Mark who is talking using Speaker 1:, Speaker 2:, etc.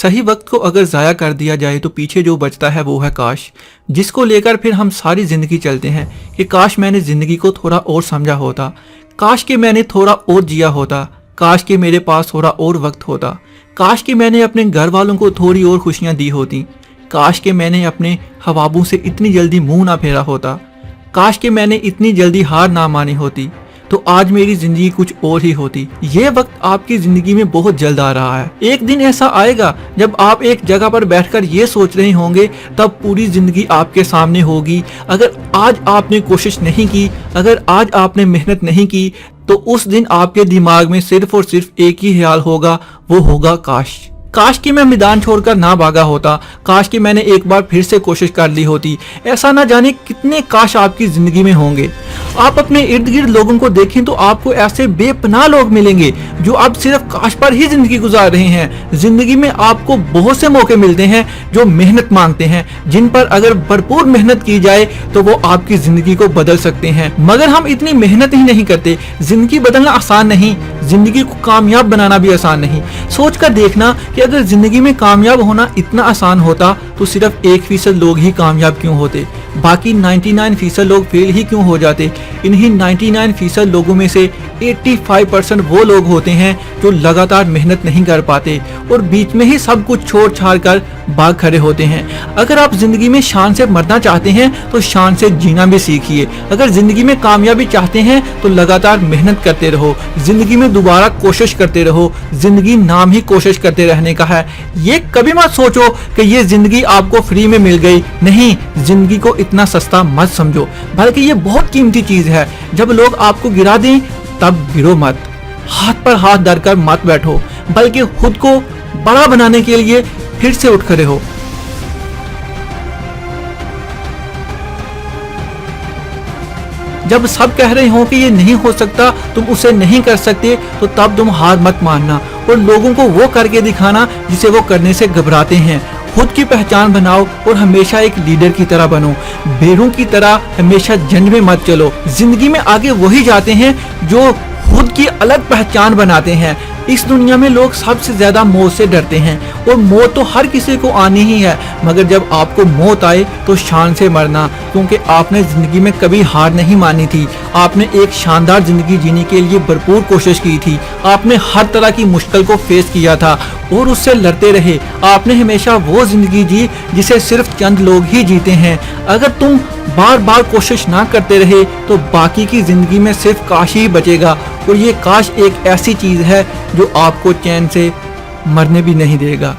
Speaker 1: सही वक्त को अगर ज़ाया कर दिया जाए तो पीछे जो बचता है वो है काश, जिसको लेकर फिर हम सारी ज़िंदगी चलते हैं कि काश मैंने ज़िंदगी को थोड़ा और समझा होता, काश कि मैंने थोड़ा और जिया होता, काश कि मेरे पास थोड़ा और वक्त होता, काश कि मैंने अपने घर वालों को थोड़ी और खुशियाँ दी होती, काश कि मैंने अपने ख्वाबों से इतनी जल्दी मुंह ना फेरा होता, काश कि मैंने इतनी जल्दी हार ना मानी होती, तो आज मेरी जिंदगी कुछ और ही होती। ये वक्त आपकी जिंदगी में बहुत जल्द आ रहा है। एक दिन ऐसा आएगा जब आप एक जगह पर बैठकर ये सोच रहे होंगे, तब पूरी जिंदगी आपके सामने होगी। अगर आज आपने कोशिश नहीं की, अगर आज आपने मेहनत नहीं की, तो उस दिन आपके दिमाग में सिर्फ और सिर्फ एक ही ख्याल होगा, वो होगा काश। काश कि मैं मैदान छोड़कर ना भागा होता, काश कि मैंने एक बार फिर से कोशिश कर ली होती। ऐसा ना जाने कितने काश आपकी जिंदगी में होंगे। आप अपने इर्द गिर्द लोगों को देखें तो आपको ऐसे बेपनाह लोग मिलेंगे जो अब सिर्फ काश पर ही जिंदगी गुजार रहे हैं। जिंदगी में आपको बहुत से मौके मिलते हैं जो मेहनत मांगते हैं, जिन पर अगर भरपूर मेहनत की जाए तो वो आपकी जिंदगी को बदल सकते हैं, मगर हम इतनी मेहनत ही नहीं करते। जिंदगी बदलना आसान नहीं, जिंदगी को कामयाब बनाना भी आसान नहीं। सोच कर देखना कि अगर जिंदगी में कामयाब होना इतना आसान होता तो सिर्फ 1% लोग ही कामयाब क्यों होते, बाकी 99% लोग फेल ही क्यों हो जाते। इन्हीं 99% लोगों में से 85% वो लोग होते हैं जो लगातार मेहनत नहीं कर पाते और बीच में ही सब कुछ छोड़ छाड़ कर भाग खड़े होते हैं। अगर आप जिंदगी में शान से मरना चाहते हैं तो शान से जीना भी सीखिए। अगर जिंदगी में कामयाबी चाहते हैं तो लगातार मेहनत करते रहो, जिंदगी में दोबारा कोशिश करते रहो। जिंदगी नाम ही कोशिश करते रहने का है। ये कभी मत सोचो कि ये जिंदगी आपको फ्री में मिल गई। नहीं, जिंदगी को इतना सस्ता मत समझो, बल्कि ये बहुत कीमती चीज है। जब लोग आपको गिरा दें तब गिरो मत, हाथ पर हाथ धरकर मत बैठो, बल्कि खुद को बड़ा बनाने के लिए फिर से उठ खड़े हो। जब सब कह रहे हो कि ये नहीं हो सकता, तुम उसे नहीं कर सकते, तो तब तुम हार मत मानना और लोगों को वो करके दिखाना जिसे वो करने से घबराते हैं। खुद की पहचान बनाओ और हमेशा एक लीडर की तरह बनो। बेरों की तरह हमेशा जंग में मत चलो। जिंदगी में आगे वही जाते हैं जो खुद की अलग पहचान बनाते हैं। इस दुनिया में लोग सबसे ज्यादा मौत से डरते हैं और मौत तो हर किसी को आनी ही है, मगर जब आपको मौत आए तो शान से मरना, क्योंकि आपने जिंदगी में कभी हार नहीं मानी थी। आपने एक शानदार जिंदगी जीने के लिए भरपूर कोशिश की थी। आपने हर तरह की मुश्किल को फेस किया था और उससे लड़ते रहे। आपने हमेशा वो जिंदगी जी जिसे सिर्फ चंद लोग ही जीते हैं। अगर तुम बार बार कोशिश ना करते रहे तो बाकी की जिंदगी में सिर्फ काश ही बचेगा, और ये काश एक ऐसी चीज है जो आपको चैन से मरने भी नहीं देगा।